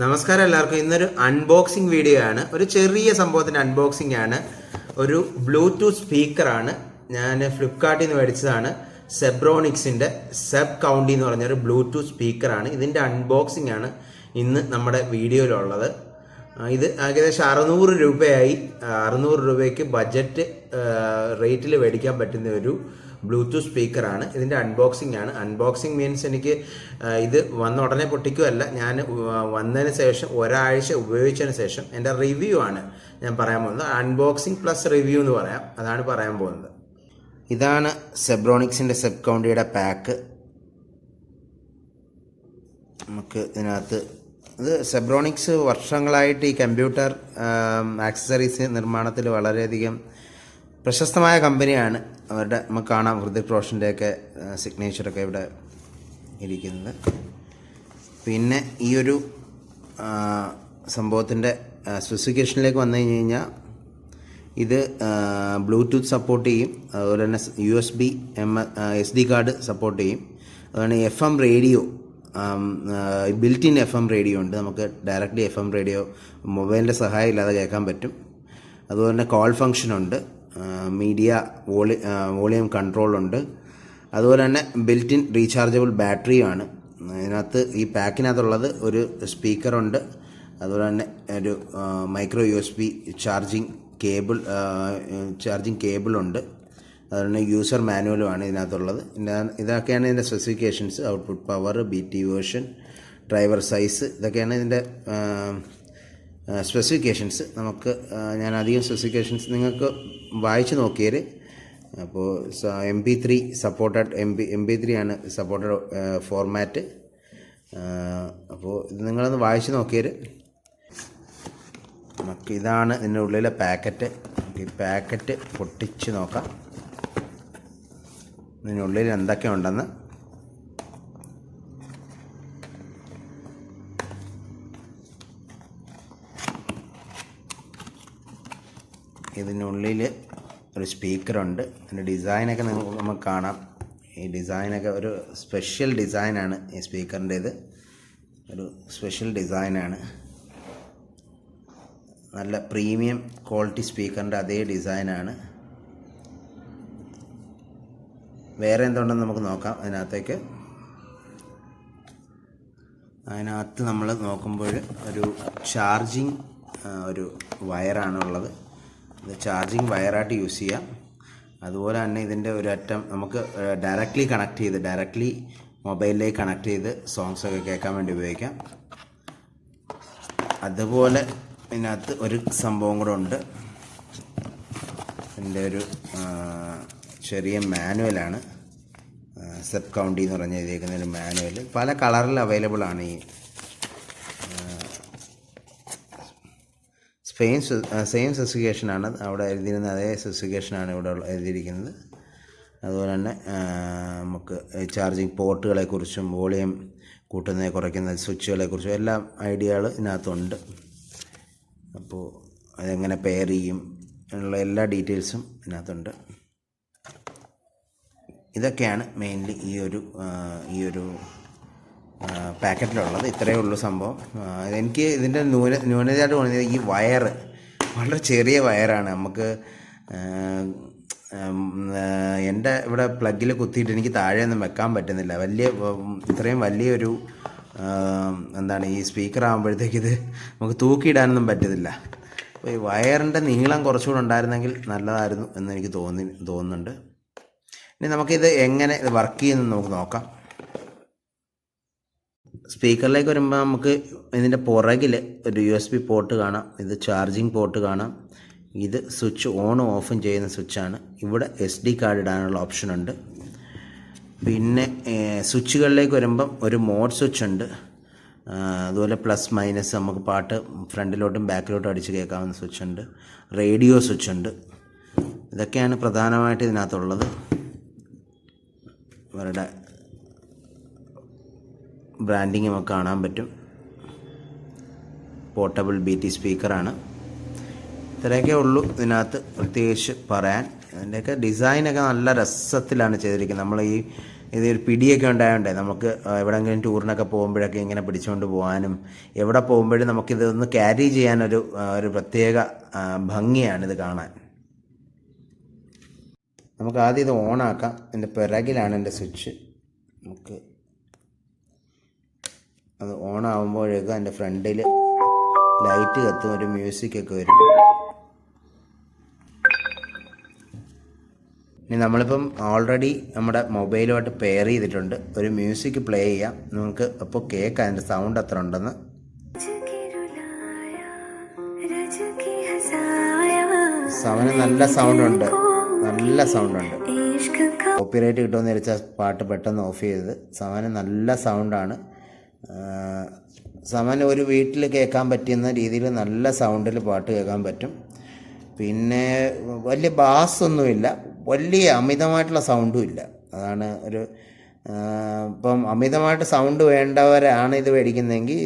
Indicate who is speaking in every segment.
Speaker 1: നമസ്കാരം എല്ലാവർക്കും. ഇന്നൊരു അൺബോക്സിംഗ് വീഡിയോ ആണ്. ഒരു ചെറിയ സംഭവത്തിൻ്റെ അൺബോക്സിംഗ് ആണ്. ഒരു ബ്ലൂടൂത്ത് സ്പീക്കറാണ്. ഞാൻ ഫ്ലിപ്കാർട്ടിൽ നിന്ന് മേടിച്ചതാണ്. സെബ്രോണിക്സിൻ്റെ സെബ് കൗണ്ടി എന്ന് പറഞ്ഞൊരു ബ്ലൂടൂത്ത് സ്പീക്കറാണ്. ഇതിൻ്റെ അൺബോക്സിംഗ് ആണ് ഇന്ന് നമ്മുടെ വീഡിയോയിലുള്ളത്. ഇത് ഏകദേശം 600 രൂപയായി. 600 രൂപയ്ക്ക് ബഡ്ജറ്റ് റേറ്റിൽ മേടിക്കാൻ പറ്റുന്ന ഒരു ബ്ലൂടൂത്ത് സ്പീക്കറാണ്. ഇതിൻ്റെ അൺബോക്സിംഗ് ആണ്. അൺബോക്സിംഗ് മീൻസ് എനിക്ക് ഇത് വന്ന ഉടനെ പൊട്ടിക്കുകയല്ല. ഞാൻ വന്നതിന് ശേഷം ഒരാഴ്ച ഉപയോഗിച്ചതിന് ശേഷം എൻ്റെ റിവ്യൂ ആണ് ഞാൻ പറയാൻ പോകുന്നത്. അൺബോക്സിംഗ് പ്ലസ് റിവ്യൂ എന്ന് പറയാം. അതാണ് പറയാൻ പോകുന്നത്. ഇതാണ് സെബ്രോണിക്സിൻ്റെ സെബ് കൗണ്ടിയുടെ പാക്ക്. നമുക്ക് ഇതിനകത്ത് ഇത് സെബ്രോണിക്സ് വർഷങ്ങളായിട്ട് ഈ കമ്പ്യൂട്ടർ ആക്സസറീസ് നിർമ്മാണത്തിൽ വളരെയധികം പ്രശസ്തമായ കമ്പനിയാണ്. അവരുടെ നമുക്ക് കാണാം ഹൃതിക് റോഷൻ്റെയൊക്കെ സിഗ്നേച്ചറൊക്കെ ഇവിടെ ഇരിക്കുന്നത്. പിന്നെ ഈ ഒരു സംഭവത്തിൻ്റെ സ്പെസിഫിക്കേഷനിലേക്ക് വന്നു കഴിഞ്ഞാൽ ഇത് ബ്ലൂടൂത്ത് സപ്പോർട്ട് ചെയ്യും. അതുപോലെ തന്നെ USB SD കാർഡ് സപ്പോർട്ട് ചെയ്യും. അതുപോലെ FM radio, built in FM radio ഉണ്ട്. നമുക്ക് ഡയറക്റ്റ്ലി FM റേഡിയോ മൊബൈലിൻ്റെ സഹായം ഇല്ലാതെ കേൾക്കാൻ പറ്റും. അതുപോലെ തന്നെ കോൾ ഫങ്ഷൻ ഉണ്ട്. മീഡിയ വോളിയം കൺട്രോളുണ്ട്. അതുപോലെ തന്നെ ബിൽറ്റ് ഇൻ റീചാർജബിൾ ബാറ്ററിയുമാണ് ഇതിനകത്ത്. ഈ പാക്കിനകത്തുള്ളത് ഒരു സ്പീക്കറുണ്ട്. അതുപോലെ തന്നെ ഒരു മൈക്രോ USB ചാർജിങ് കേബിളുണ്ട്. അതുപോലെ തന്നെ യൂസർ മാനുവലുമാണ് ഇതിനകത്തുള്ളത്. ഇതൊക്കെയാണ് ഇതിൻ്റെ specifications. Output power, BT version, driver size, ഇതൊക്കെയാണ് ഇതിൻ്റെ സ്പെസിഫിക്കേഷൻസ്. നമുക്ക് ഞാൻ അധികം സ്പെസിഫിക്കേഷൻസ് നിങ്ങൾക്ക് വായിച്ച് നോക്കിയാൽ. അപ്പോൾ MP3 സപ്പോർട്ടഡ് MP3 ആണ് സപ്പോർട്ടഡ് ഫോർമാറ്റ്. അപ്പോൾ ഇത് നിങ്ങളൊന്ന് വായിച്ച് നോക്കിയാൽ നമുക്ക് ഇതാണ് ഇതിൻ്റെ ഉള്ളിലെ പാക്കറ്റ്. ഈ പാക്കറ്റ് പൊട്ടിച്ച് നോക്കാം ഇതിനുള്ളിൽ എന്തൊക്കെ ഉണ്ടെന്ന്. ഇതിനുള്ളിൽ ഒരു സ്പീക്കറുണ്ട്. അതിൻ്റെ ഡിസൈനൊക്കെ നമുക്ക് കാണാം. ഈ ഡിസൈനൊക്കെ ഒരു സ്പെഷ്യൽ ഡിസൈനാണ്. ഈ സ്പീക്കറിൻ്റേത് ഒരു സ്പെഷ്യൽ ഡിസൈനാണ്. നല്ല പ്രീമിയം ക്വാളിറ്റി സ്പീക്കറിൻ്റെ അതേ ഡിസൈനാണ്. വേറെ എന്തുണ്ടെന്ന് നമുക്ക് നോക്കാം. അതിനകത്ത് നമ്മൾ നോക്കുമ്പോൾ ഒരു ചാർജിങ് ഒരു വയറാണ് ഉള്ളത്. ഇത് ചാർജിങ് വയറായിട്ട് യൂസ് ചെയ്യാം. അതുപോലെ തന്നെ ഇതിൻ്റെ ഒരു അറ്റം നമുക്ക് ഡയറക്റ്റ്ലി മൊബൈലിലേക്ക് കണക്ട് ചെയ്ത് സോങ്സൊക്കെ കേൾക്കാൻ വേണ്ടി ഉപയോഗിക്കാം. അതുപോലെ ഇതിനകത്ത് ഒരു സംഭവം കൂടെ ഉണ്ട്. ഇതിൻ്റെ ഒരു ചെറിയ മാനുവലാണ്. സെബ് കൗണ്ടി എന്ന് പറഞ്ഞ് എഴുതിയിരിക്കുന്ന ഒരു മാനുവൽ. പല കളറിൽ അവൈലബിൾ ആണ്. ഈ സെയിം സ്പെസിഫിക്കേഷനാണ് അവിടെ എഴുതിയിരുന്ന അതേ സ്പെസിഫിക്കേഷനാണ് ഇവിടെ എഴുതിയിരിക്കുന്നത്. അതുപോലെ തന്നെ നമുക്ക് ചാർജിങ് പോർട്ടുകളെക്കുറിച്ചും വോളിയം കൂട്ടുന്നത് കുറയ്ക്കുന്ന സ്വിച്ചുകളെക്കുറിച്ചും എല്ലാം ഐഡിയകൾ ഇതിനകത്തുണ്ട്. അപ്പോൾ അതെങ്ങനെ പെയർ ചെയ്യും എന്നുള്ള എല്ലാ ഡീറ്റെയിൽസും ഇതിനകത്തുണ്ട്. ഇതൊക്കെയാണ് മെയിൻലി ഈ ഒരു പാക്കറ്റിലുള്ളത്. ഇത്രയേ ഉള്ളൂ സംഭവം. എനിക്ക് ഇതിൻ്റെ ന്യൂനതയായിട്ട് തോന്നിയത് ഈ വയറ് വളരെ ചെറിയ വയറാണ്. നമുക്ക് എൻ്റെ ഇവിടെ പ്ലഗിൽ കുത്തിയിട്ട് എനിക്ക് താഴെയൊന്നും വെക്കാൻ പറ്റുന്നില്ല. ഇത്രയും വലിയൊരു ഈ സ്പീക്കർ ആകുമ്പോഴത്തേക്ക് ഇത് നമുക്ക് തൂക്കിയിടാനൊന്നും പറ്റുന്നില്ല. അപ്പോൾ ഈ വയറിൻ്റെ നീളം കുറച്ചുകൂടെ ഉണ്ടായിരുന്നെങ്കിൽ നല്ലതായിരുന്നു എന്ന് എനിക്ക് തോന്നുന്നുണ്ട്. ഇനി നമുക്കിത് എങ്ങനെ ഇത് വർക്ക് ചെയ്യുമെന്ന് നമുക്ക് നോക്കാം. സ്പീക്കറിലേക്ക് വരുമ്പോൾ നമുക്ക് ഇതിൻ്റെ പുറകിൽ ഒരു USB പോർട്ട് കാണാം. ഇത് ചാർജിങ് പോർട്ട് കാണാം. ഇത് സ്വിച്ച് ഓണും ഓഫും ചെയ്യുന്ന സ്വിച്ചാണ്. ഇവിടെ SD കാർഡ് ഇടാനുള്ള ഓപ്ഷനുണ്ട്. പിന്നെ സ്വിച്ചുകളിലേക്ക് വരുമ്പം ഒരു മോഡ് സ്വിച്ച് ഉണ്ട്. അതുപോലെ പ്ലസ് മൈനസ് നമുക്ക് പാട്ട് ഫ്രണ്ടിലോട്ടും ബാക്കിലോട്ടും അടിച്ച് കേൾക്കാവുന്ന സ്വിച്ച് ഉണ്ട്. റേഡിയോ സ്വിച്ച് ഉണ്ട്. ഇതൊക്കെയാണ് പ്രധാനമായിട്ട് ഇതിനകത്തുള്ളത്. അവരുടെ ബ്രാൻഡിങ് നമുക്ക് കാണാൻ പറ്റും. Portable BT സ്പീക്കറാണ്. ഇത്രയൊക്കെ ഉള്ളൂ ഇതിനകത്ത് പ്രത്യേകിച്ച് പറയാൻ. അതിൻ്റെയൊക്കെ ഡിസൈനൊക്കെ നല്ല രസത്തിലാണ് ചെയ്തിരിക്കുന്നത്. നമ്മൾ ഈ ഇതൊരു പിടിയൊക്കെ ഉണ്ടായതുകൊണ്ടേ നമുക്ക് എവിടെയെങ്കിലും ടൂറിനൊക്കെ പോകുമ്പോഴൊക്കെ ഇങ്ങനെ പിടിച്ചുകൊണ്ട് പോകാനും എവിടെ പോകുമ്പോഴും നമുക്കിതൊന്ന് ക്യാരി ചെയ്യാനൊരു ഒരു പ്രത്യേക ഭംഗിയാണിത് കാണാൻ. നമുക്ക് ആദ്യം ഇത് ഓണാക്കാം. എൻ്റെ പിറകിലാണ് എൻ്റെ സ്വിച്ച്. നമുക്ക് അത് ഓണാകുമ്പോഴേക്കും എൻ്റെ ഫ്രണ്ടിൽ ലൈറ്റ് കത്തും, ഒരു മ്യൂസിക്കൊക്കെ വരും. ഇനി നമ്മളിപ്പം ഓൾറെഡി നമ്മുടെ മൊബൈലുമായിട്ട് പെയർ ചെയ്തിട്ടുണ്ട്. ഒരു മ്യൂസിക് പ്ലേ ചെയ്യാം, നമുക്ക് അപ്പോൾ കേൾക്കാം അതിൻ്റെ സൗണ്ട് എത്ര ഉണ്ടെന്ന്. സൗണ്ട് നല്ല സൗണ്ടുണ്ട്, നല്ല സൗണ്ടുണ്ട്. കോപ്പിറൈറ്റ് കിട്ടുമെന്ന് വിചാരിച്ചാൽ പാട്ട് പെട്ടെന്ന് ഓഫ് ചെയ്തത്. സമാന് നല്ല സൗണ്ടാണ്. സമാന് ഒരു വീട്ടിൽ കേൾക്കാൻ പറ്റുന്ന രീതിയിൽ നല്ല സൗണ്ടിൽ പാട്ട് കേൾക്കാൻ പറ്റും. പിന്നെ വലിയ ബാസൊന്നുമില്ല, വലിയ അമിതമായിട്ടുള്ള സൗണ്ടും ഇല്ല. അതാണ് ഒരു ഇപ്പം അമിതമായിട്ട് സൗണ്ട് വേണ്ടവരാണ് ഇത് മേടിക്കുന്നതെങ്കിൽ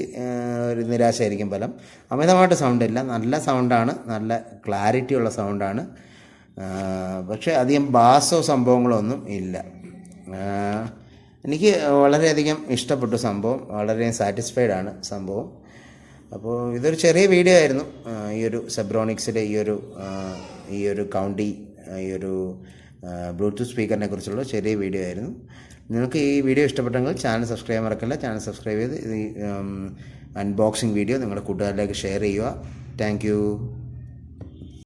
Speaker 1: ഒരു നിരാശയായിരിക്കും ഫലം. അമിതമായിട്ട് സൗണ്ടില്ല, നല്ല സൗണ്ടാണ്, നല്ല ക്ലാരിറ്റി ഉള്ള സൗണ്ടാണ്. പക്ഷേ അധികം ബാസോ സംഭവങ്ങളോ ഒന്നും ഇല്ല. എനിക്ക് വളരെയധികം ഇഷ്ടപ്പെട്ടു സംഭവം, വളരെ സാറ്റിസ്ഫൈഡ് ആണ് സംഭവം. അപ്പോൾ ഇതൊരു ചെറിയ വീഡിയോ ആയിരുന്നു. ഈ ഒരു സെബ്രോണിക്സിലെ ഈ ഒരു കൗണ്ടി ഈ ഒരു ബ്ലൂടൂത്ത് സ്പീക്കറിനെ കുറിച്ചുള്ള ചെറിയ വീഡിയോ ആയിരുന്നു. നിങ്ങൾക്ക് ഈ വീഡിയോ ഇഷ്ടപ്പെട്ടെങ്കിൽ ചാനൽ സബ്സ്ക്രൈബ് മറക്കല്ല. ചാനൽ സബ്സ്ക്രൈബ് ചെയ്ത് ഈ അൺബോക്സിങ് വീഡിയോ നിങ്ങളുടെ കൂട്ടുകാരിലേക്ക് ഷെയർ ചെയ്യുക. Thank you.